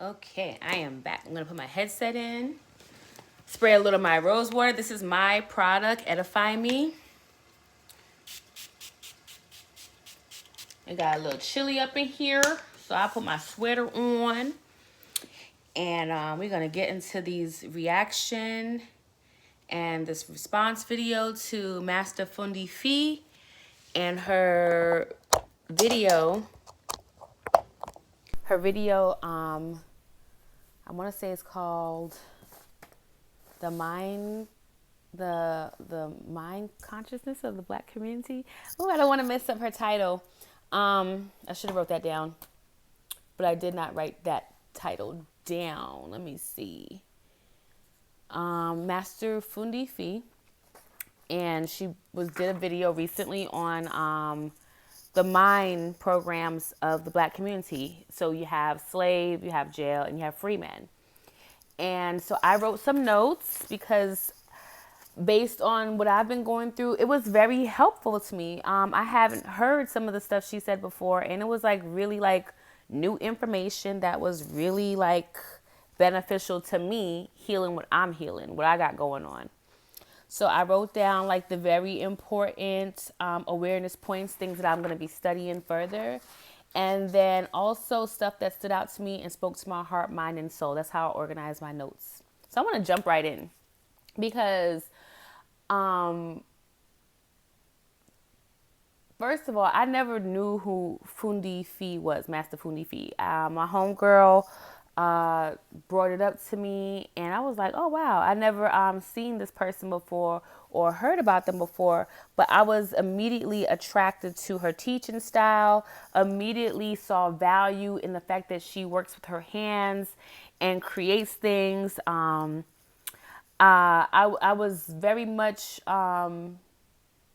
Okay, I am back. I'm gonna put my headset in, spray a little of my rose water. This is my product, Edify Me. It got a little chilly up in here, so I put my sweater on. And we're gonna get into these reaction and this response video to Master Fundi Fe and her video. I want to say it's called the mind consciousness of the Black community. Oh, I don't want to mess up her title. I should have wrote that down, but I did not write that title down. Let me see. Master Fundi Fe, and she did a video recently on the mind programs of the Black community. So you have slave, you have jail, and you have free men. And so I wrote some notes because based on what I've been going through, it was very helpful to me. I haven't heard some of the stuff she said before, and it was like really like new information that was really like beneficial to me healing what I'm healing, what I got going on. So I wrote down like the very important awareness points, things that I'm going to be studying further. And then also stuff that stood out to me and spoke to my heart, mind, and soul. That's how I organize my notes. So I want to jump right in because first of all, I never knew who Fundi Fe was, Master Fundi Fe. My homegirl brought it up to me, and I was like, oh wow, I never seen this person before or heard about them before, but I was immediately attracted to her teaching style, immediately saw value in the fact that she works with her hands and creates things. I was very much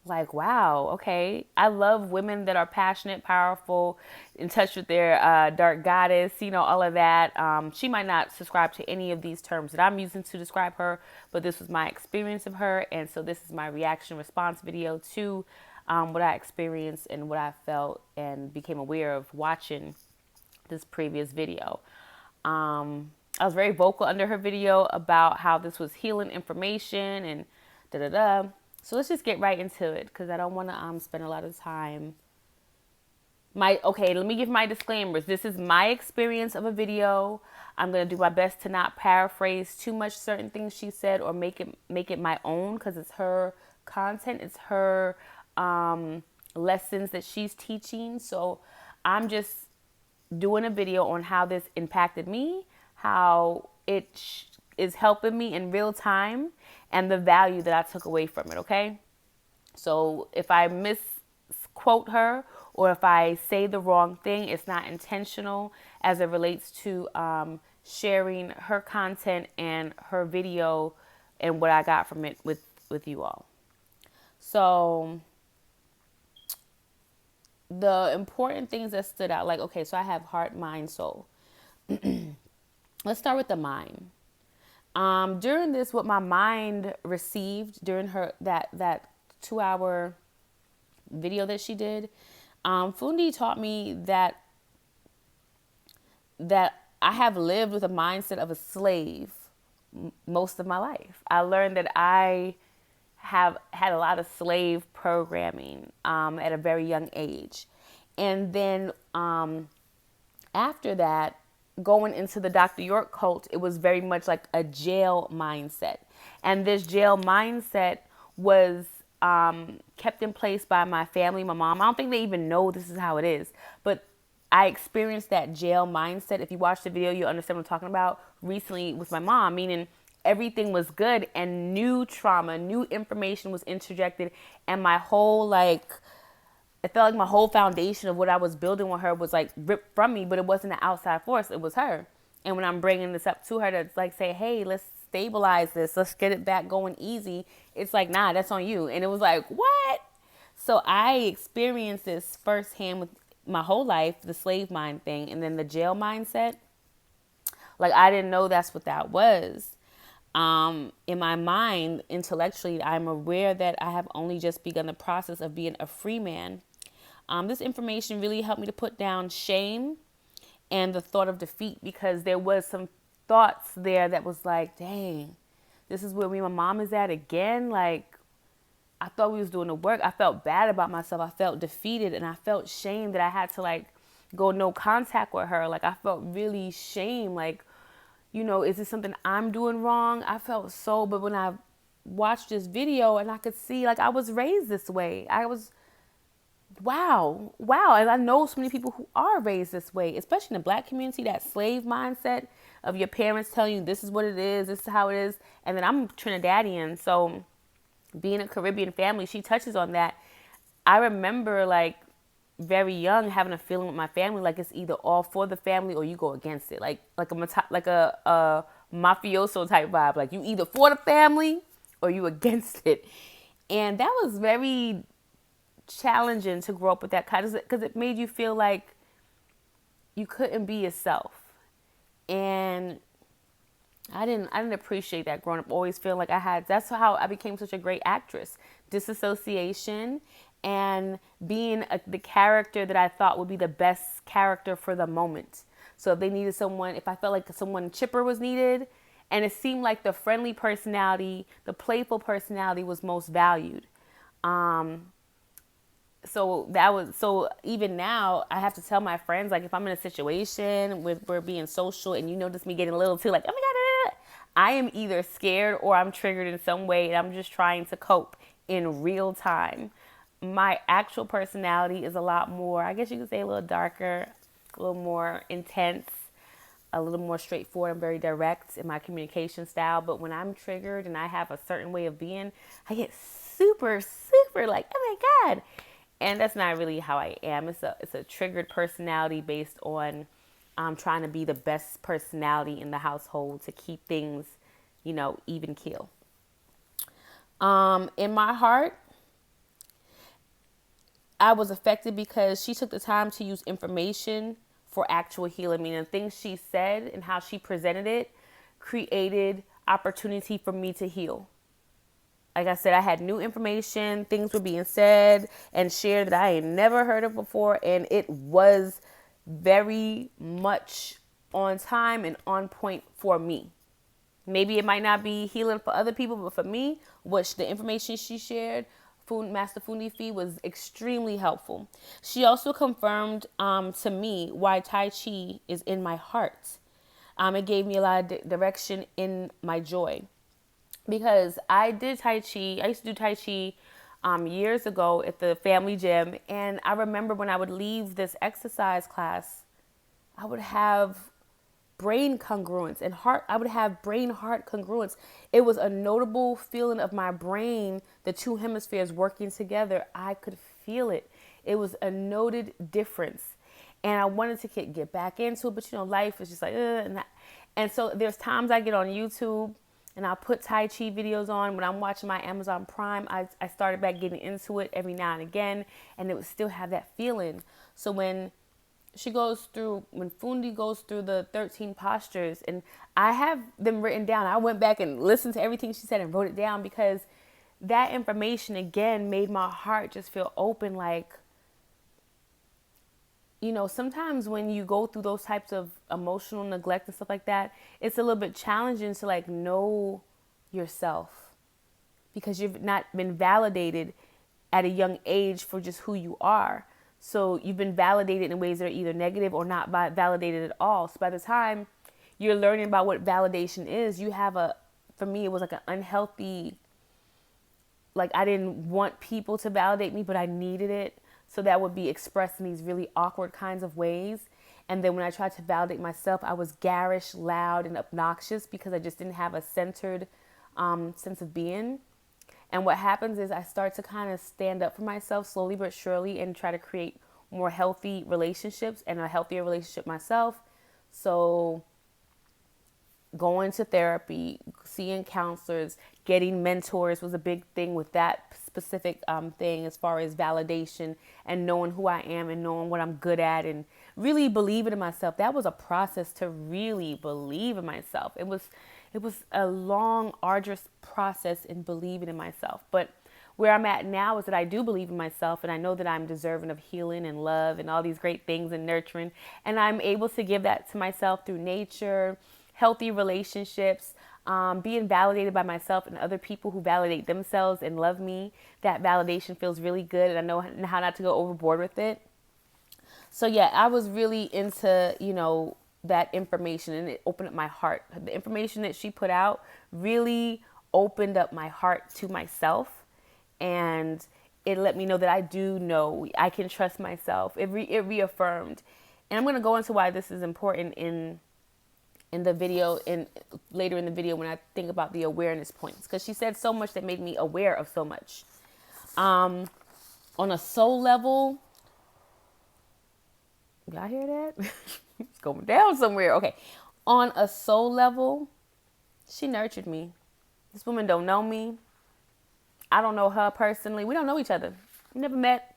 like, wow, okay. I love women that are passionate, powerful, in touch with their dark goddess, you know, all of that. She might not subscribe to any of these terms that I'm using to describe her, but this was my experience of her. And so this is my reaction response video to what I experienced and what I felt and became aware of watching this previous video. I was very vocal under her video about how this was healing information and da-da-da. So let's just get right into it because I don't want to spend a lot of time. Okay, let me give my disclaimers. This is my experience of a video. I'm going to do my best to not paraphrase too much certain things she said or make it my own because it's her content. It's her lessons that she's teaching. So I'm just doing a video on how this impacted me, how it is helping me in real time, and the value that I took away from it, okay? So if I misquote her or if I say the wrong thing, it's not intentional as it relates to sharing her content and her video and what I got from it with you all. So the important things that stood out, like, okay, so I have heart, mind, soul. Let's start with the mind. During this, what my mind received during that 2-hour video that she did, Fundi taught me that I have lived with a mindset of a slave most of my life. I learned that I have had a lot of slave programming at a very young age. And then after that, going into the Dr. York cult, it was very much like a jail mindset. And this jail mindset was kept in place by my family, my mom. I don't think they even know this is how it is. But I experienced that jail mindset. If you watch the video, you'll understand what I'm talking about recently with my mom, meaning everything was good and new trauma, new information was interjected. And my whole it felt like my whole foundation of what I was building with her was like ripped from me, but it wasn't an outside force. It was her. And when I'm bringing this up to her to like say, hey, let's stabilize this. Let's get it back going easy. It's like, nah, that's on you. And it was like, what? So I experienced this firsthand with my whole life, the slave mind thing, and then the jail mindset. Like, I didn't know that's what that was. In my mind, intellectually, I'm aware that I have only just begun the process of being a free man. This information really helped me to put down shame and the thought of defeat, because there was some thoughts there that was like, dang, this is where me and my mom is at again. Like, I thought we was doing the work. I felt bad about myself. I felt defeated, and I felt shame that I had to like go no contact with her. Like, I felt really shame. Like, is this something I'm doing wrong? I felt so, but when I watched this video and I could see, like, I was raised this way. I was, wow. And I know so many people who are raised this way, especially in the Black community, that slave mindset of your parents telling you this is what it is, this is how it is. And then I'm Trinidadian, so being a Caribbean family, she touches on that. I remember, like, very young, having a feeling with my family, like it's either all for the family or you go against it, like a mafioso type vibe. Like, you either for the family or you against it. And that was very challenging to grow up with that kind of, because it made you feel like you couldn't be yourself. And I didn't appreciate that growing up, always feeling like that's how I became such a great actress. Disassociation and being the character that I thought would be the best character for the moment. So if they needed someone, if I felt like someone chipper was needed, and it seemed like the friendly personality, the playful personality was most valued. So even now I have to tell my friends, like, if I'm in a situation with we're being social and you notice me getting a little too like, oh my God, I am either scared or I'm triggered in some way, and I'm just trying to cope in real time. My actual personality is a lot more, I guess you could say, a little darker, a little more intense, a little more straightforward. I'm very direct in my communication style. But when I'm triggered and I have a certain way of being, I get super, super like, oh my God. And that's not really how I am. It's a triggered personality based on trying to be the best personality in the household to keep things, even keel. In my heart, I was affected because she took the time to use information for actual healing. Meaning, things she said and how she presented it created opportunity for me to heal. Like I said, I had new information, things were being said and shared that I had never heard of before, and it was very much on time and on point for me. Maybe it might not be healing for other people, but for me, the information she shared, Master Fundi Fe, was extremely helpful. She also confirmed to me why Tai Chi is in my heart. It gave me a lot of direction in my joy. Because I did Tai Chi. I used to do Tai Chi years ago at the family gym. And I remember when I would leave this exercise class, I would have brain congruence and heart. I would have brain heart congruence. It was a notable feeling of my brain, the two hemispheres working together. I could feel it. It was a noted difference. And I wanted to get back into it. But, life is just like, and so there's times I get on YouTube and I'll put Tai Chi videos on. When I'm watching my Amazon Prime, I started back getting into it every now and again, and it would still have that feeling. So when Fundi goes through the 13 postures, and I have them written down, I went back and listened to everything she said and wrote it down, because that information again made my heart just feel open. Like, sometimes when you go through those types of emotional neglect and stuff like that, it's a little bit challenging to like know yourself, because you've not been validated at a young age for just who you are. So you've been validated in ways that are either negative or not validated at all. So by the time you're learning about what validation is, for me, it was like an unhealthy, like I didn't want people to validate me, but I needed it. So that would be expressed in these really awkward kinds of ways. And then when I tried to validate myself, I was garish, loud, and obnoxious, because I just didn't have a centered sense of being. And what happens is I start to kind of stand up for myself slowly but surely and try to create more healthy relationships and a healthier relationship myself. So going to therapy, seeing counselors, getting mentors was a big thing with that specific thing, as far as validation and knowing who I am and knowing what I'm good at and really believing in myself. That was a process to really believe in myself. It was a long, arduous process in believing in myself. But where I'm at now is that I do believe in myself, and I know that I'm deserving of healing and love and all these great things and nurturing. And I'm able to give that to myself through nature, healthy relationships, being validated by myself and other people who validate themselves and love me. That validation feels really good, and I know how not to go overboard with it. So yeah, I was really into, that information, and it opened up my heart. The information that she put out really opened up my heart to myself, and it let me know that I do know I can trust myself. It reaffirmed. And I'm going to go into why this is important in the video, and later in the video when I think about the awareness points, because she said so much that made me aware of so much. On a soul level, y'all hear that? It's going down somewhere. Okay. On a soul level, she nurtured me. This woman don't know me. I don't know her personally. We don't know each other. We never met.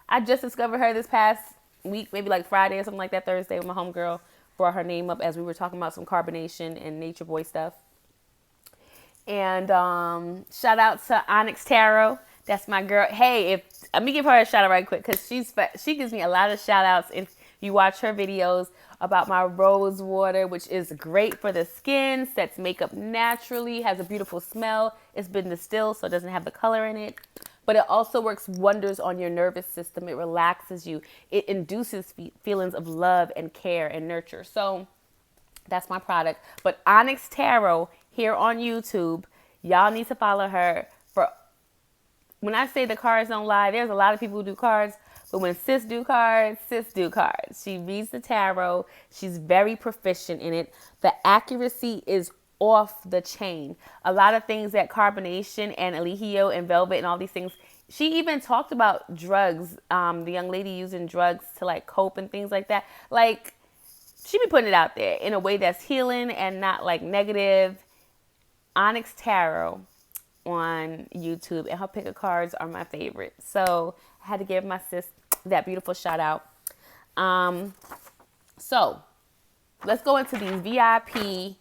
I just discovered her this past week, maybe like Friday or something like that, Thursday, with my homegirl. Brought her name up as we were talking about some carbonation and nature boy stuff. And shout out to Onyx Tarot. That's my girl. Hey, let me give her a shout out right quick, because she gives me a lot of shout outs. If you watch her videos about my rose water, which is great for the skin, sets makeup naturally, has a beautiful smell. It's been distilled, so it doesn't have the color in it. But it also works wonders on your nervous system. It relaxes you. It induces feelings of love and care and nurture. So that's my product. But Onyx Tarot here on YouTube, y'all need to follow her. For when I say the cards don't lie, there's a lot of people who do cards. But when sis do cards, sis do cards. She reads the tarot. She's very proficient in it. The accuracy is off the chain. A lot of things that carbonation and Eligio and velvet and all these things. She even talked about drugs. The young lady using drugs to like cope and things like that. Like, she be putting it out there in a way that's healing and not like negative. Onyx Tarot on YouTube, and her pick of cards are my favorite. So I had to give my sis that beautiful shout out. So let's go into these VIP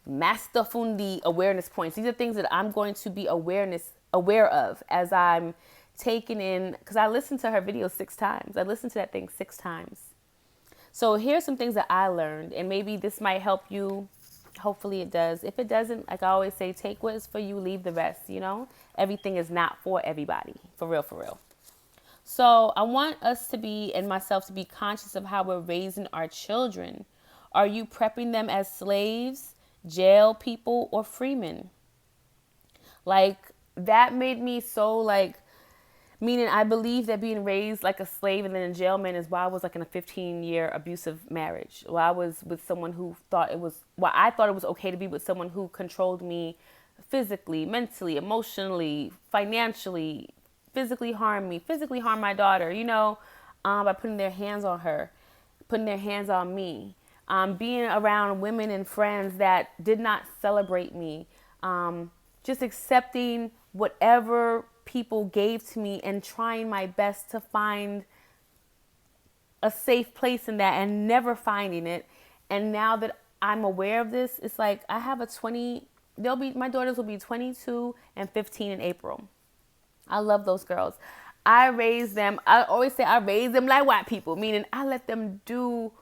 Master Fundi awareness points. These are things that I'm going to be aware of as I'm taking in, because I listened to her video 6 times. I listened to that thing 6 times. So here's some things that I learned, and maybe this might help you. Hopefully it does. If it doesn't, like I always say, take what is for you, leave the rest, Everything is not for everybody. For real, for real. So I want us to be, and myself to be, conscious of how we're raising our children. Are you prepping them as slaves, jail people, or freemen? Like, that made me so meaning I believe that being raised like a slave and then a jailman is why I was like in a 15-year abusive marriage. Why I was with someone who I thought it was okay to be with someone who controlled me physically, mentally, emotionally, financially, physically harm my daughter, by putting their hands on her, putting their hands on me, being around women and friends that did not celebrate me, just accepting whatever people gave to me and trying my best to find a safe place in that and never finding it. And now that I'm aware of this, it's like I have my daughters will be 22 and 15 in April. I love those girls. I raised them. I always say I raised them like white people, meaning I let them do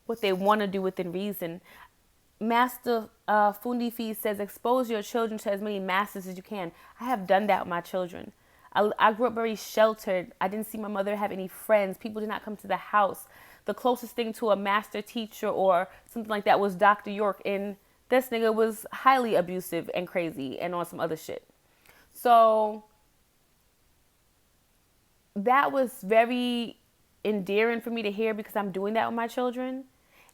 what they want to do within reason. Master Fundi Fe says, expose your children to as many masters as you can. I have done that with my children. I grew up very sheltered. I didn't see my mother have any friends. People did not come to the house. The closest thing to a master teacher or something like that was Dr. York, and this nigga was highly abusive and crazy and on some other shit. So that was very endearing for me to hear, because I'm doing that with my children.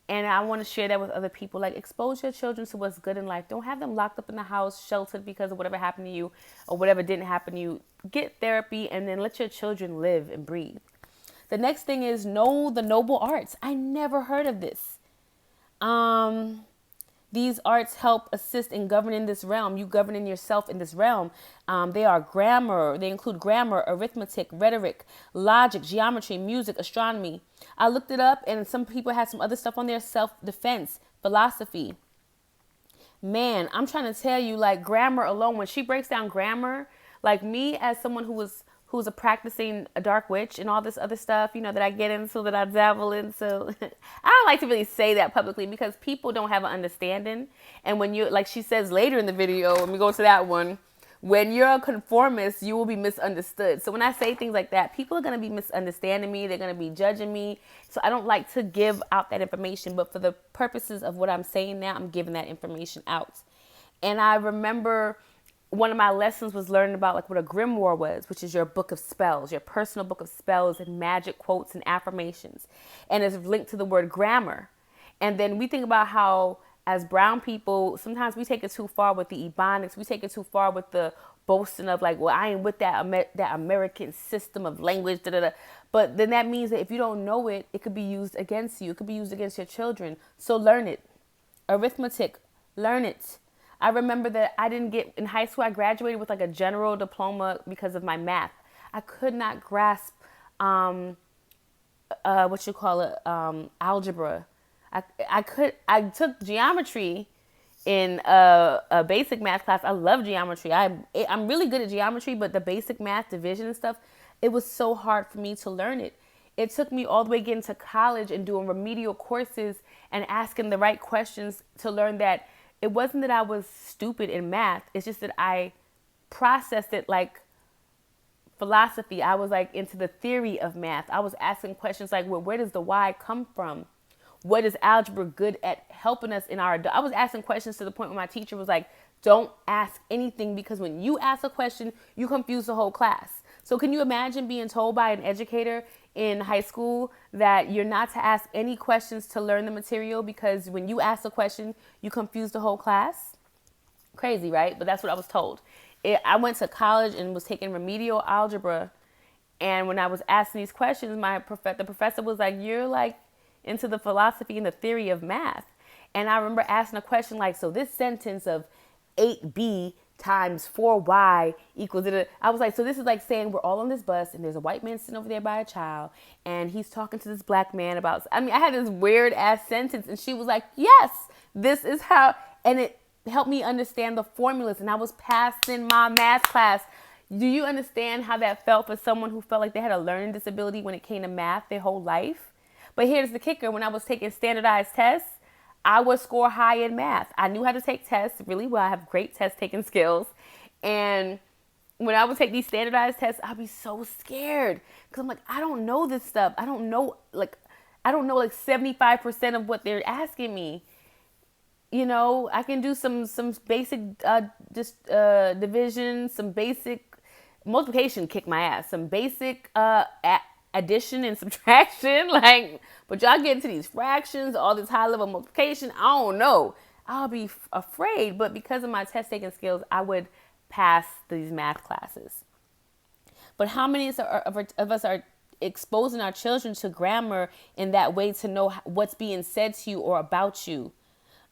And I want to share that with other people. Like, expose your children to what's good in life. Don't have them locked up in the house, sheltered because of whatever happened to you or whatever didn't happen to you. Get therapy and then let your children live and breathe. The next thing is know the noble arts. I never heard of this. These arts help assist in governing this realm. You governing yourself in this realm. They include grammar, arithmetic, rhetoric, logic, geometry, music, astronomy. I looked it up, and some people had some other stuff on there. Self-defense, philosophy. Man, I'm trying to tell you, like, grammar alone, when she breaks down grammar, Like me as someone who's a practicing a dark witch and all this other stuff, that I get into, that I dabble into. I don't like to really say that publicly because people don't have an understanding. And when you, like she says later in the video, let me go to that one. When you're a conformist, you will be misunderstood. So when I say things like that, people are going to be misunderstanding me. They're going to be judging me. So I don't like to give out that information. But for the purposes of what I'm saying now, I'm giving that information out. And I remember one of my lessons was learning about like what a grimoire was, which is your book of spells, your personal book of spells and magic quotes and affirmations. And it's linked to the word grammar. And then we think about how as brown people, sometimes we take it too far with the ebonics. We take it too far with the boasting of like, well, I ain't with that American system of language, da da da. But then that means that if you don't know it, it could be used against you. It could be used against your children. So learn it. Arithmetic, learn it. I remember that I didn't get, in high school, I graduated with like a general diploma because of my math. I could not grasp, algebra. I took geometry in a basic math class. I love geometry. I'm really good at geometry, but the basic math, division and stuff, it was so hard for me to learn it. It took me all the way getting to college and doing remedial courses and asking the right questions to learn that it wasn't that I was stupid in math. It's just that I processed it like philosophy. I was like into the theory of math. I was asking questions like, well, where does the Y come from? What is algebra good at helping us in our... I was asking questions to the point where my teacher was like, don't ask anything because when you ask a question, you confuse the whole class. So can you imagine being told by an educator in high school that you're not to ask any questions to learn the material because when you ask a question, you confuse the whole class? Crazy, right? But that's what I was told. I went to college and was taking remedial algebra. And when I was asking these questions, the professor was like, you're like into the philosophy and the theory of math. And I remember asking a question like, so this sentence of 8b times 4y equals it. I was like, so this is like saying we're all on this bus and there's a white man sitting over there by a child and he's talking to this black man about, I had this weird ass sentence and she was like, yes, this is how, and it helped me understand the formulas and I was passing my math class. Do you understand how that felt for someone who felt like they had a learning disability when it came to math their whole life? But here's the kicker. When I was taking standardized tests, I would score high in math. I knew how to take tests really well. I have great test taking skills. And when I would take these standardized tests, I'd be so scared. Because I'm like, I don't know this stuff. I don't know like 75% of what they're asking me. I can do some basic division, some basic multiplication, kick my ass. Some basic addition and subtraction, but y'all get into these fractions, all this high level multiplication, I don't know. I'll be afraid, but because of my test taking skills, I would pass these math classes. But how many of us are exposing our children to grammar in that way to know what's being said to you or about you?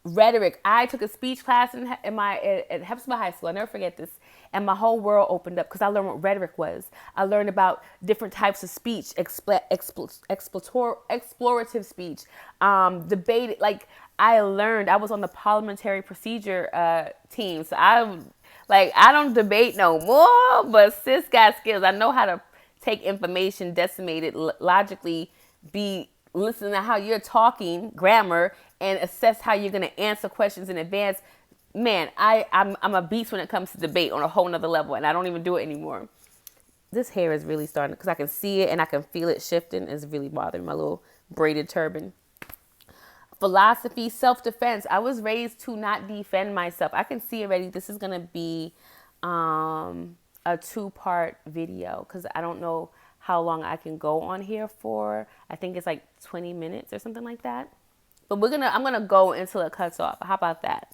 Rhetoric. I took a speech class at Hepzibah High School. I'll never forget this. And my whole world opened up because I learned what rhetoric was. I learned about different types of speech, explorative speech, debate. Like I was on the parliamentary procedure team. So I don't debate no more, but sis got skills. I know how to take information, decimate it logically, listen to how you're talking, grammar, and assess how you're going to answer questions in advance. Man, I'm a beast when it comes to debate on a whole nother level, and I don't even do it anymore. This hair is really starting, because I can see it and I can feel it shifting. It's really bothering my little braided turban. Philosophy, self-defense. I was raised to not defend myself. I can see already this is going to be a 2-part video, because I don't know how long I can go on here for. I think it's like 20 minutes or something like that. But I'm gonna go until it cuts off. How about that?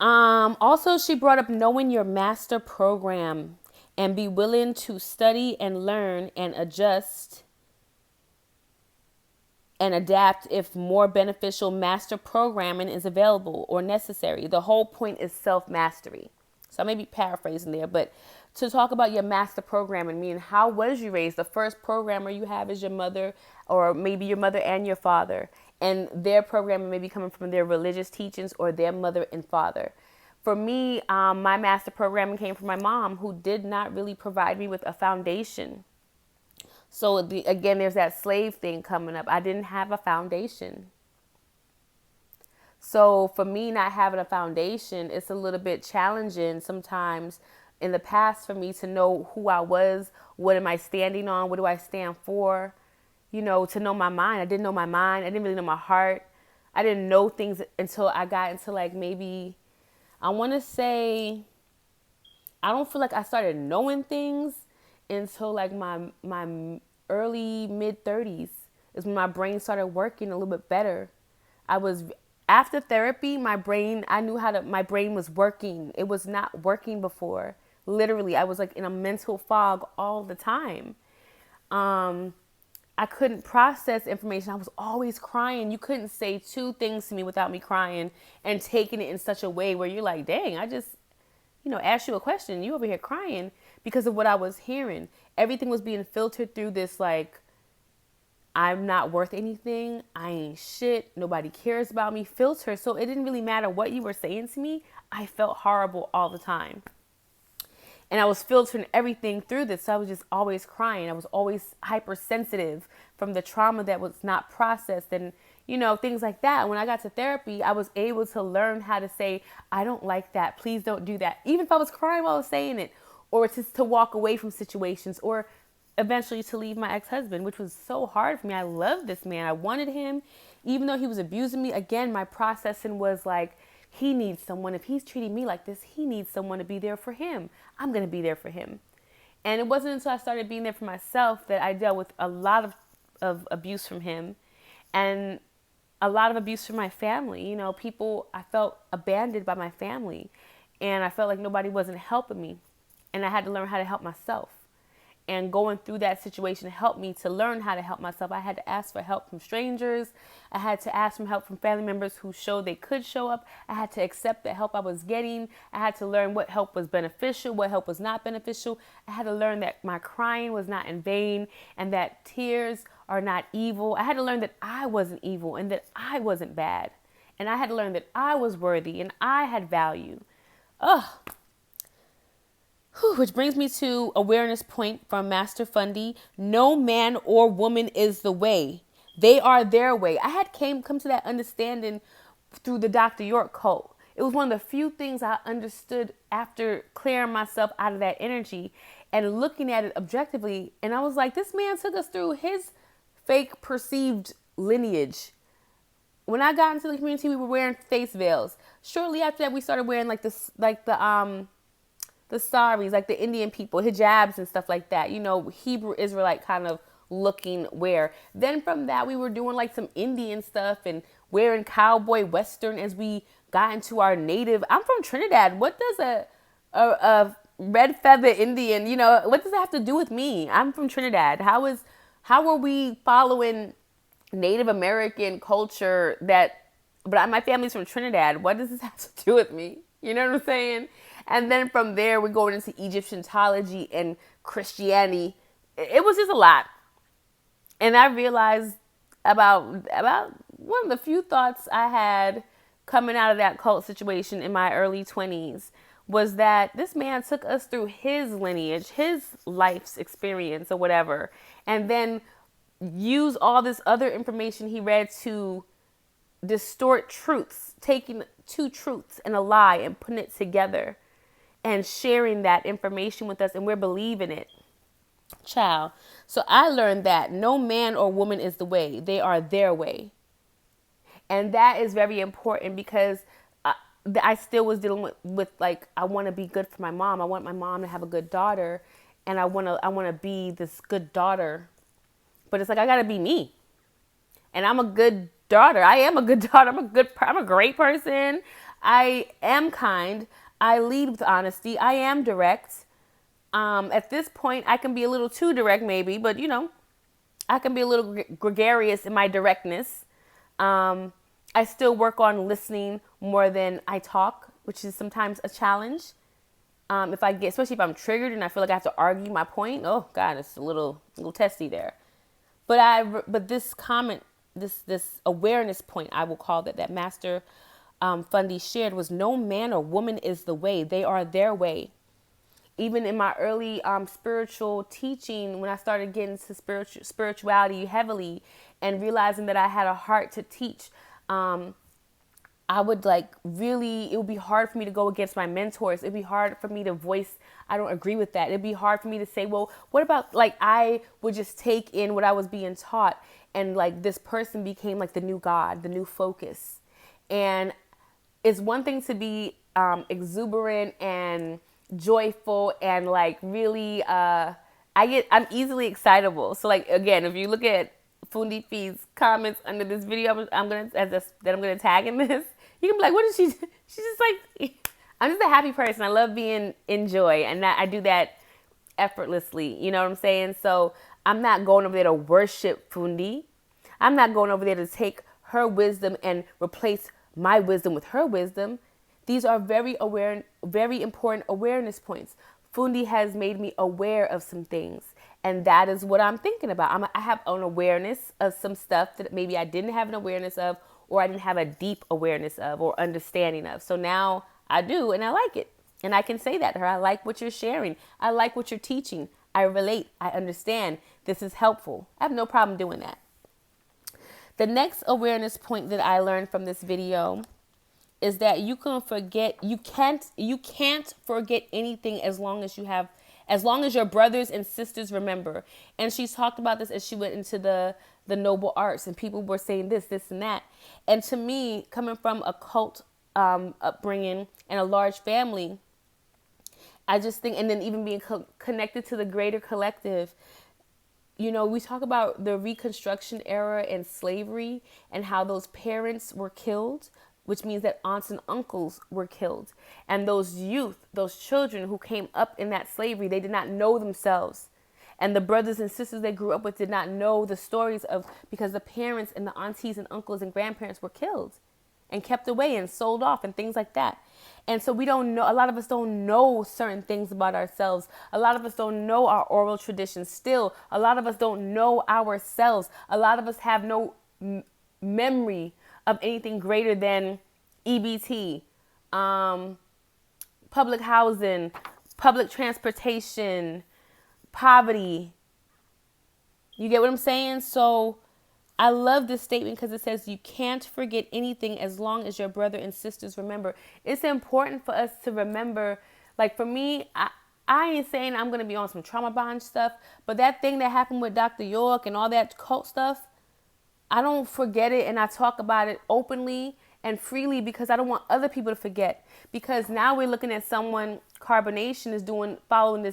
Also, she brought up knowing your master program and be willing to study and learn and adjust and adapt if more beneficial master programming is available or necessary. The whole point is self-mastery. So I may be paraphrasing there, but to talk about your master programming, meaning how was you raised? The first programmer you have is your mother, or maybe your mother and your father. And their programming may be coming from their religious teachings or their mother and father. For me, my master programming came from my mom, who did not really provide me with a foundation. So again, there's that slave thing coming up. I didn't have a foundation. So for me not having a foundation, it's a little bit challenging sometimes in the past for me to know who I was, what am I standing on, what do I stand for, to know my mind. I didn't know my mind. I didn't really know my heart. I didn't know things until I got into like maybe, I want to say, I don't feel like I started knowing things until like my early mid 30s is when my brain started working a little bit better. I was After therapy, my brain was working. It was not working before. Literally, I was like in a mental fog all the time. I couldn't process information. I was always crying. You couldn't say two things to me without me crying and taking it in such a way where you're like, dang, I just, asked you a question. You over here crying because of what I was hearing. Everything was being filtered through this, like, I'm not worth anything. I ain't shit. Nobody cares about me filter. So it didn't really matter what you were saying to me. I felt horrible all the time. And I was filtering everything through this. So I was just always crying. I was always hypersensitive from the trauma that was not processed and, things like that. When I got to therapy, I was able to learn how to say, I don't like that. Please don't do that. Even if I was crying while I was saying it, or to walk away from situations, or eventually to leave my ex-husband, which was so hard for me. I loved this man. I wanted him, even though he was abusing me. Again, my processing was like, he needs someone. If he's treating me like this, he needs someone to be there for him. I'm going to be there for him. And it wasn't until I started being there for myself that I dealt with a lot of abuse from him and a lot of abuse from my family. I felt abandoned by my family, and I felt like nobody wasn't helping me. And I had to learn how to help myself. And going through that situation helped me to learn how to help myself. I had to ask for help from strangers. I had to ask for help from family members who showed they could show up. I had to accept the help I was getting. I had to learn what help was beneficial, what help was not beneficial. I had to learn that my crying was not in vain and that tears are not evil. I had to learn that I wasn't evil and that I wasn't bad. And I had to learn that I was worthy and I had value. Ugh. Which brings me to awareness point from Master Fundi. No man or woman is the way. They are their way. I had come to that understanding through the Dr. York cult. It was one of the few things I understood after clearing myself out of that energy and looking at it objectively. And I was like, this man took us through his fake perceived lineage. When I got into the community, we were wearing face veils. Shortly after that, we started wearing the saris, like the Indian people, hijabs and stuff like that. Hebrew Israelite kind of looking wear. Then from that, we were doing like some Indian stuff and wearing cowboy western as we got into our native. I'm from Trinidad. What does a red feather Indian, what does that have to do with me? I'm from Trinidad. How are we following Native American culture but my family's from Trinidad. What does this have to do with me? You know what I'm saying? And then from there, we're going into Egyptianology and Christianity. It was just a lot. And I realized about one of the few thoughts I had coming out of that cult situation in my early 20s was that this man took us through his lineage, his life's experience or whatever, and then use all this other information he read to distort truths, taking two truths and a lie and putting it together and sharing that information with us, and we're believing it. Child. So I learned that no man or woman is the way. They are their way. And that is very important because I still was dealing with like, I want to be good for my mom. I want my mom to have a good daughter, and I want to be this good daughter. But it's like, I got to be me. And I'm a good daughter. I am a good daughter. I'm a great person. I am kind. I lead with honesty. I am direct. At this point, I can be a little too direct maybe, but I can be a little gregarious in my directness. I still work on listening more than I talk, which is sometimes a challenge. Especially if I'm triggered and I feel like I have to argue my point. Oh God, it's a little testy there. But this comment, this awareness point, I will call that Master Fundi shared was no man or woman is the way. They are their way. Even in my early spiritual teaching, when I started getting to spirituality heavily and realizing that I had a heart to teach, I would it would be hard for me to go against my mentors. It'd be hard for me to voice, I don't agree with that. It'd be hard for me to say, well, what about, I would just take in what I was being taught, and this person became the new God, the new focus. And it's one thing to be exuberant and joyful and really, I'm easily excitable. So again, if you look at Fundi Fe's comments under this video, I'm gonna tag in this. You can be like, what is she? She's just I'm just a happy person. I love being in joy, and I do that effortlessly. You know what I'm saying? So I'm not going over there to worship Fundi. I'm not going over there to take her wisdom and replace my wisdom with her wisdom. These are very important awareness points. Fundi has made me aware of some things, and that is what I'm thinking about. I have an awareness of some stuff that maybe I didn't have an awareness of, or I didn't have a deep awareness of or understanding of. So now I do, and I like it. And I can say that to her. I like what you're sharing. I like what you're teaching. I relate. I understand. This is helpful. I have no problem doing that. The next awareness point that I learned from this video is that you can't forget anything as long as your brothers and sisters remember. And she's talked about this as she went into the noble arts, and people were saying this, and that. And to me, coming from a cult upbringing and a large family, I just think, and then even being connected to the greater collective, we talk about the Reconstruction era and slavery and how those parents were killed, which means that aunts and uncles were killed. And those children who came up in that slavery, they did not know themselves. And the brothers and sisters they grew up with did not know the stories because the parents and the aunties and uncles and grandparents were killed and kept away and sold off and things like that. And so we don't know, a lot of us don't know certain things about ourselves. A lot of us don't know our oral traditions still. A lot of us don't know ourselves. A lot of us have no memory of anything greater than EBT, public housing, public transportation, poverty. You get what I'm saying? So I love this statement because it says you can't forget anything as long as your brother and sisters remember. It's important for us to remember. For me, I ain't saying I'm going to be on some trauma bond stuff, but that thing that happened with Dr. York and all that cult stuff, I don't forget it, and I talk about it openly and freely because I don't want other people to forget. Because now we're looking at someone, Carbonation is following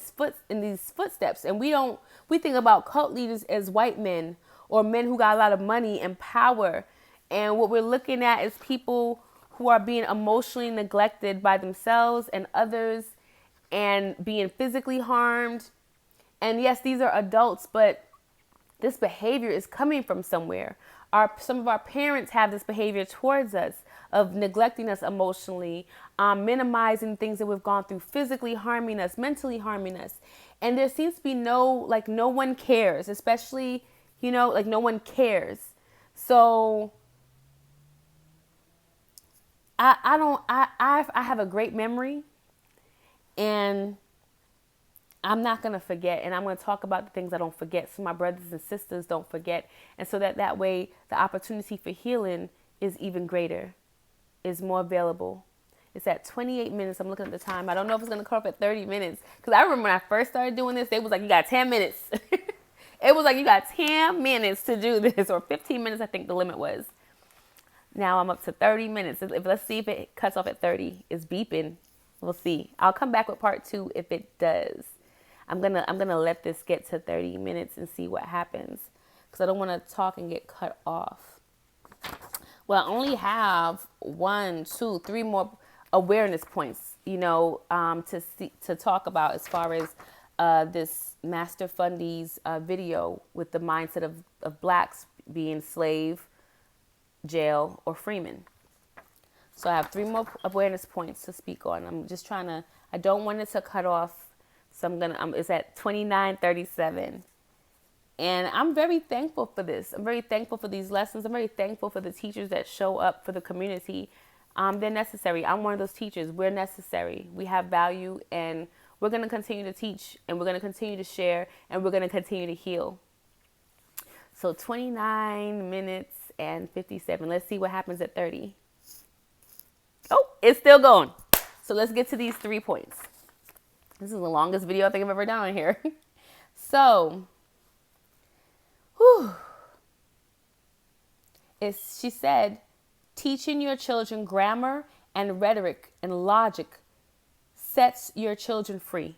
in these footsteps, and we think about cult leaders as white men or men who got a lot of money and power. And what we're looking at is people who are being emotionally neglected by themselves and others and being physically harmed. And yes, these are adults, but this behavior is coming from somewhere. Some of our parents have this behavior towards us of neglecting us emotionally, minimizing things that we've gone through, physically harming us, mentally harming us. And there seems to be no one cares, especially, no one cares. So I have a great memory, and I'm not going to forget, and I'm going to talk about the things I don't forget so my brothers and sisters don't forget, and so that way the opportunity for healing is even greater, is more available. It's at 28 minutes. I'm looking at the time. I don't know if it's going to come up at 30 minutes, because I remember when I first started doing this, they was like, you got 10 minutes. It was like, you got 10 minutes to do this, or 15 minutes, I think the limit was. Now I'm up to 30 minutes. Let's see if it cuts off at 30. It's beeping. We'll see. I'll come back with part 2 if it does. I'm gonna let this get to 30 minutes and see what happens, because I don't want to talk and get cut off. Well, I only have 1, 2, 3 more awareness points, to talk about as far as this Master Fundi's video with the mindset of blacks being slave, jail, or freeman. So I have 3 more awareness points to speak on. I'm just I don't want it to cut off. So it's at 29:37. And I'm very thankful for this. I'm very thankful for these lessons. I'm very thankful for the teachers that show up for the community. They're necessary. I'm one of those teachers. We're necessary. We have value, and we're going to continue to teach, and we're going to continue to share, and we're going to continue to heal. So 29 minutes and 57. Let's see what happens at 30. Oh, it's still going. So let's get to these 3 points. This is the longest video I think I've ever done on here. So, she said, teaching your children grammar and rhetoric and logic sets your children free.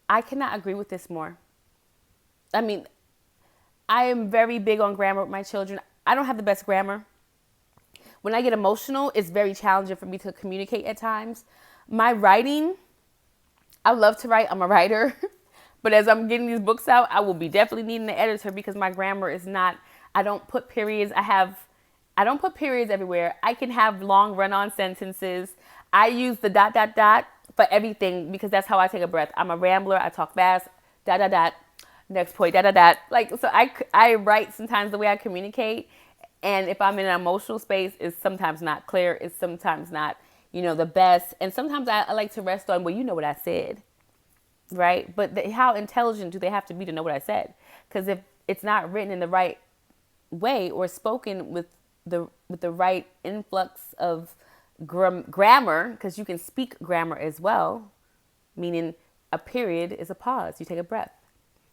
I cannot agree with this more. I mean, I am very big on grammar with my children. I don't have the best grammar. When I get emotional, it's very challenging for me to communicate at times. My writing, I love to write. I'm a writer. But as I'm getting these books out, I will be definitely needing an editor because my grammar is not, I don't put periods. I don't put periods everywhere. I can have long run-on sentences. I use the ... for everything because that's how I take a breath. I'm a rambler. I talk fast. ... Next point, ... Like, so I write sometimes the way I communicate. And if I'm in an emotional space, it's sometimes not clear. It's sometimes not, the best. And sometimes I like to rest on, well, you know what I said, right? But how intelligent do they have to be to know what I said? Because if it's not written in the right way or spoken with the right influx of grammar, because you can speak grammar as well, meaning a period is a pause. You take a breath.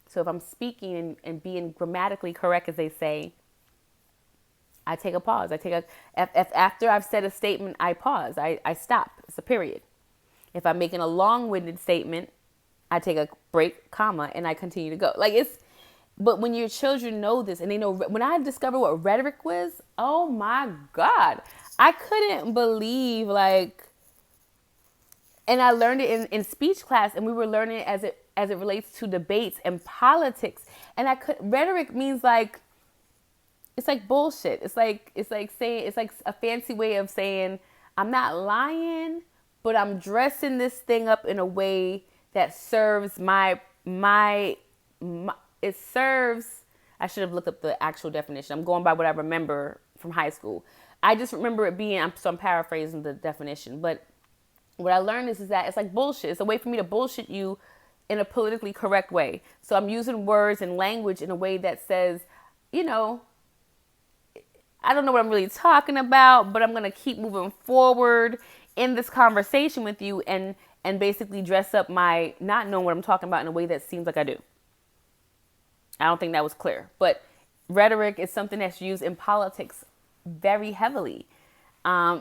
So if I'm speaking and being grammatically correct, as they say, I take a pause. After I've said a statement, I pause. I stop. It's a period. If I'm making a long-winded statement, I take a break, comma, and I continue to go. But when your children know this and they know, when I discovered what rhetoric was, oh my God, I couldn't believe, and I learned it in speech class, and we were learning it as it relates to debates and politics. And rhetoric means it's like bullshit. It's like a fancy way of saying, I'm not lying, but I'm dressing this thing up in a way that serves it serves, I should have looked up the actual definition. I'm going by what I remember from high school. I just remember it being, so I'm paraphrasing the definition, but what I learned is that it's like bullshit. It's a way for me to bullshit you in a politically correct way. So I'm using words and language in a way that says, I don't know what I'm really talking about, but I'm going to keep moving forward in this conversation with you and basically dress up my not knowing what I'm talking about in a way that seems like I do. I don't think that was clear, but rhetoric is something that's used in politics very heavily,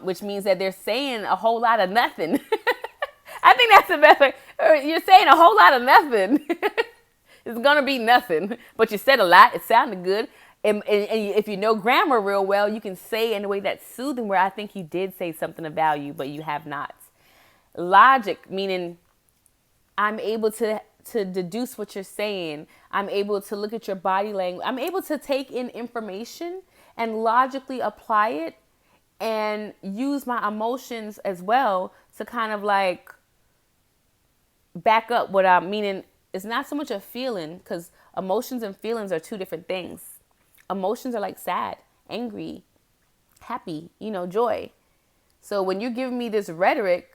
which means that they're saying a whole lot of nothing. I think that's the best way. You're saying a whole lot of nothing. It's going to be nothing, but you said a lot. It sounded good. And if you know grammar real well, you can say in a way that's soothing, where I think you did say something of value, but you have not. Logic, meaning I'm able to deduce what you're saying. I'm able to look at your body language. I'm able to take in information and logically apply it and use my emotions as well to kind of back up what I'm meaning. It's not so much a feeling, because emotions and feelings are two different things. Emotions are like sad, angry, happy, joy. So when you're giving me this rhetoric,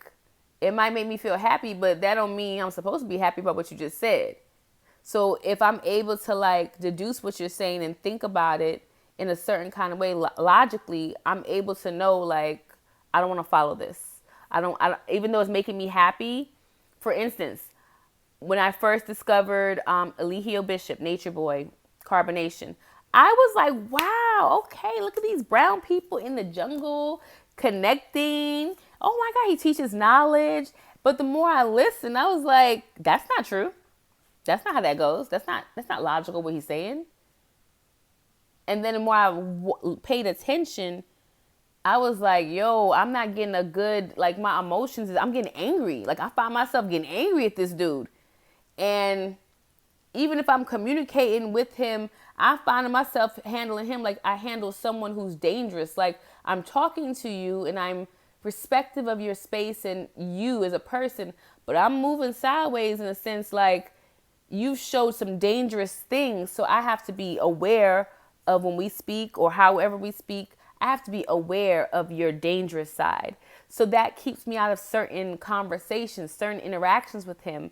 it might make me feel happy, but that don't mean I'm supposed to be happy about what you just said. So if I'm able to deduce what you're saying and think about it in a certain kind of way, logically, I'm able to know, I don't want to follow this. I don't, even though it's making me happy. For instance, when I first discovered Eligio Bishop, Nature Boy, Carbonation, I was like, wow, okay, look at these brown people in the jungle connecting. Oh my God, he teaches knowledge. But the more I listened, I was like, that's not true. That's not how that goes. That's not logical what he's saying. And then the more I paid attention, I was like, yo, I'm not getting a good, my emotions, I'm getting angry. I find myself getting angry at this dude. And even if I'm communicating with him, I find myself handling him like I handle someone who's dangerous. I'm talking to you and I'm respective of your space and you as a person, but I'm moving sideways in a sense you've showed some dangerous things. So I have to be aware of when we speak or however we speak. I have to be aware of your dangerous side. So that keeps me out of certain conversations, certain interactions with him.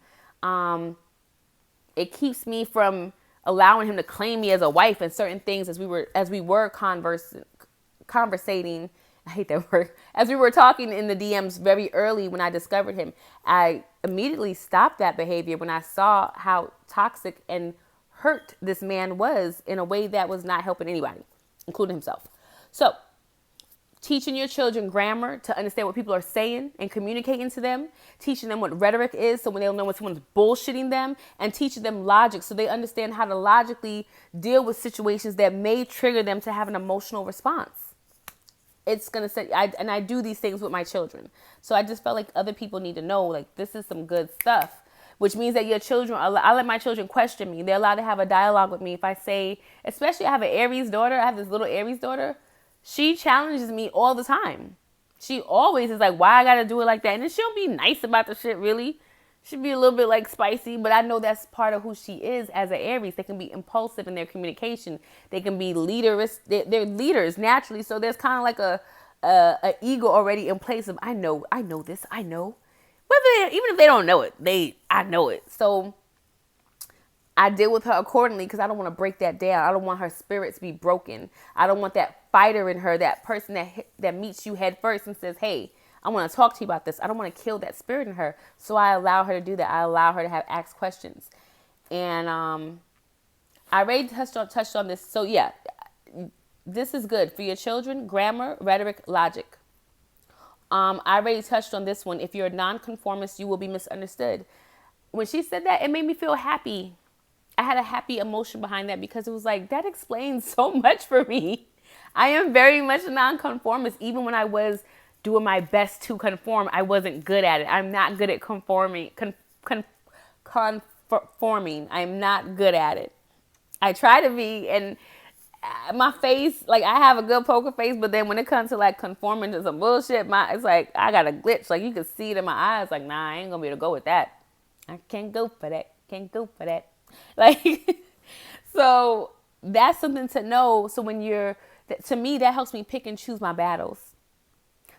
It keeps me from allowing him to claim me as a wife and certain things as we were conversating. I hate that word. As we were talking in the DMs very early when I discovered him, I immediately stopped that behavior when I saw how toxic and hurt this man was in a way that was not helping anybody, including himself. So, teaching your children grammar to understand what people are saying and communicating to them, teaching them what rhetoric is so when they'll know when someone's bullshitting them, and teaching them logic so they understand how to logically deal with situations that may trigger them to have an emotional response. It's going to say, I do these things with my children. So I just felt like other people need to know, like, this is some good stuff, which means that your children, I let my children question me. They're allowed to have a dialogue with me. If I say, especially I have an Aries daughter, I have this little Aries daughter. She challenges me all the time. She always is like, why I got to do it like that? And then she'll be nice about the shit, really. She'll be a little bit like spicy, but I know that's part of who she is as an Aries. They can be impulsive in their communication. They can be leaders. They're leaders naturally. So there's kind of like a ego already in place of, I know this, I know. Even if they don't know it, I know it. So I deal with her accordingly because I don't want to break that down. I don't want her spirit to be broken. I don't want that fighter in her, that person that meets you head first and says, hey, I want to talk to you about this. I don't want to kill that spirit in her. So I allow her to do that. I allow her to ask questions. And I already touched on this. So yeah, this is good for your children. Grammar, rhetoric, logic. I already touched on this one. If you're a nonconformist, you will be misunderstood. When she said that, it made me feel happy. I had a happy emotion behind that because it was like, that explains so much for me. I am very much a nonconformist. Even when I was doing my best to conform, I wasn't good at it. I'm not good at conforming. I'm not good at it. I try to be, and my face, like, I have a good poker face, but then when it comes to like conforming to some bullshit, it's like I got a glitch. Like, you can see it in my eyes. Like, nah, I ain't gonna be able to go with that. I can't go for that. Can't go for that. Like, so that's something to know. So to me, that helps me pick and choose my battles.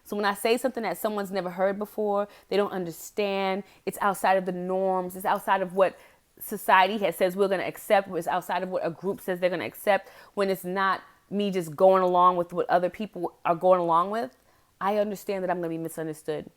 So when I say something that someone's never heard before, they don't understand, it's outside of the norms, it's outside of what society says we're going to accept, it's outside of what a group says they're going to accept, when it's not me just going along with what other people are going along with, I understand that I'm going to be misunderstood.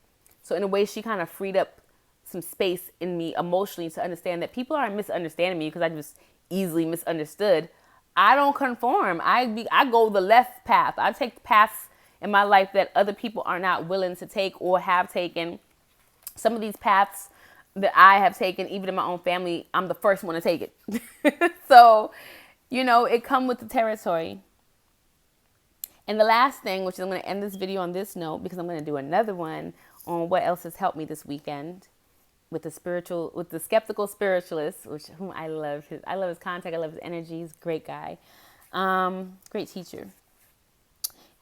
So in a way, she kind of freed up some space in me emotionally to understand that people aren't misunderstanding me because I just easily misunderstood. I don't conform. I go the left path. I take paths in my life that other people are not willing to take or have taken. Some of these paths that I have taken, even in my own family, I'm the first one to take it. So, it comes with the territory. And the last thing, which I'm going to end this video on this note, because I'm going to do another one on what else has helped me this weekend with the skeptical spiritualist, whom I love. I love his contact. I love his energy. He's a great guy. Great teacher.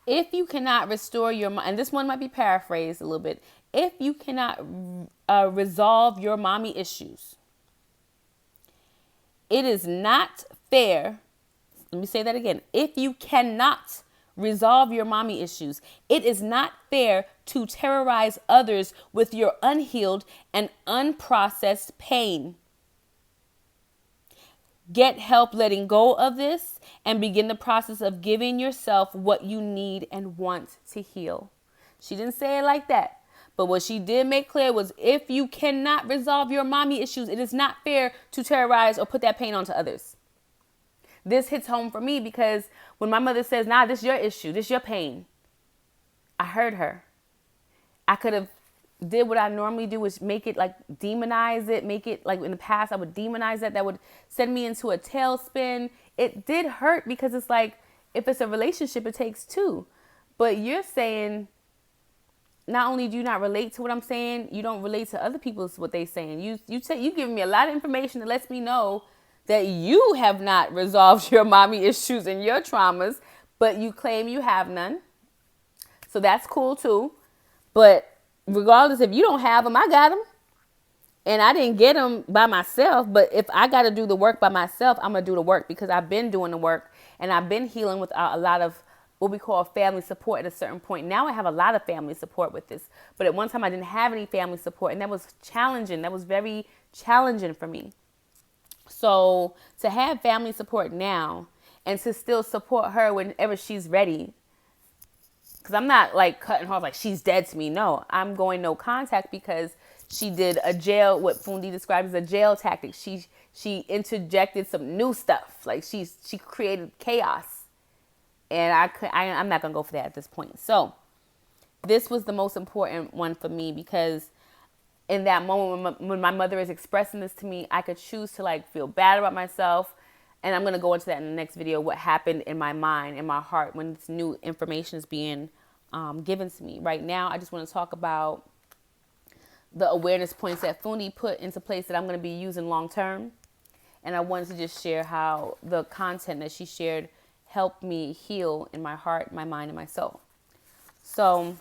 If you cannot restore your mind, and this one might be paraphrased a little bit. If you cannot resolve your mommy issues, it is not fair. Let me say that again. If you cannot resolve your mommy issues, it is not fair to terrorize others with your unhealed and unprocessed pain. Get help letting go of this and begin the process of giving yourself what you need and want to heal. She didn't say it like that. But what she did make clear was, if you cannot resolve your mommy issues, it is not fair to terrorize or put that pain onto others. This hits home for me because when my mother says, nah, this is your issue, this is your pain, I heard her. I could have did what I normally do, is make it like demonize it, make it like in the past I would demonize that would send me into a tailspin. It did hurt because it's like, if it's a relationship, it takes two. But you're saying, not only do you not relate to what I'm saying, you don't relate to other people's what they're saying. You giving me a lot of information that lets me know that you have not resolved your mommy issues and your traumas, but you claim you have none. So that's cool too. But regardless, if you don't have them, I got them. And I didn't get them by myself. But if I got to do the work by myself, I'm going to do the work because I've been doing the work and I've been healing with a lot of what we call family support at a certain point. Now I have a lot of family support with this, but at one time I didn't have any family support, and that was challenging. That was very challenging for me. So to have family support now and to still support her whenever she's ready, because I'm not like cutting her off like she's dead to me. No, I'm going no contact because she did a jail, what Fundi describes as a jail tactic. She interjected some new stuff. Like she created chaos, and I'm not gonna go for that at this point. So this was the most important one for me, because in that moment when my mother is expressing this to me, I could choose to like feel bad about myself. And I'm going to go into that in the next video, what happened in my mind, in my heart, when this new information is being given to me. Right now, I just want to talk about the awareness points that Fundi put into place that I'm going to be using long term. And I wanted to just share how the content that she shared helped me heal in my heart, my mind, and my soul. So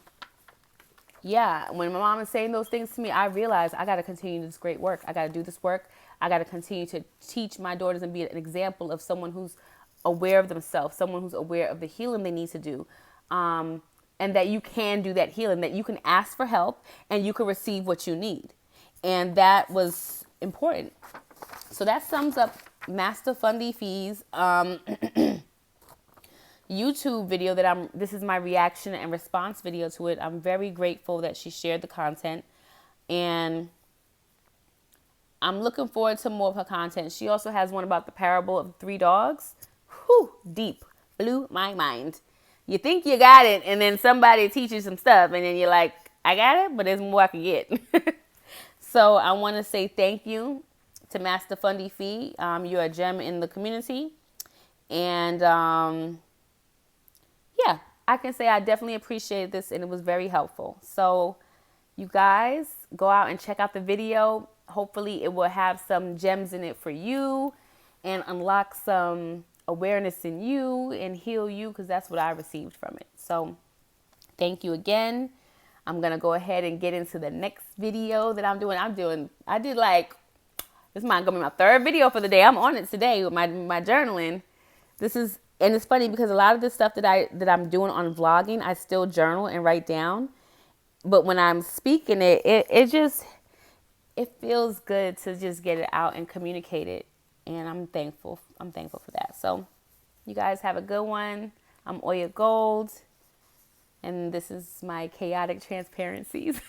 yeah, when my mom is saying those things to me, I realized I got to continue this great work. I got to do this work. I got to continue to teach my daughters and be an example of someone who's aware of themselves, someone who's aware of the healing they need to do. And that you can do that healing, that you can ask for help and you can receive what you need. And that was important. So that sums up Master Fundi Fe's YouTube video this is my reaction and response video to it. I'm very grateful that she shared the content, and I'm looking forward to more of her content. She also has one about the parable of the three dogs. Whew, deep. Blew my mind. You think you got it, and then somebody teaches you some stuff, and then you're like, I got it, but there's more I can get. So I want to say thank you to Master Fundi Fe. You're a gem in the community. And yeah, I can say I definitely appreciated this, and it was very helpful. So you guys go out and check out the video. Hopefully it will have some gems in it for you and unlock some awareness in you and heal you, because that's what I received from it. So thank you again. I'm going to go ahead and get into the next video that I'm doing. I did like, this might going to be my third video for the day. I'm on it today with my journaling. And it's funny because a lot of the stuff that I'm doing on vlogging, I still journal and write down. But when I'm speaking it feels good to just get it out and communicate it. And I'm thankful. I'm thankful for that. So you guys have a good one. I'm Oya Gold. And this is my chaotic transparencies.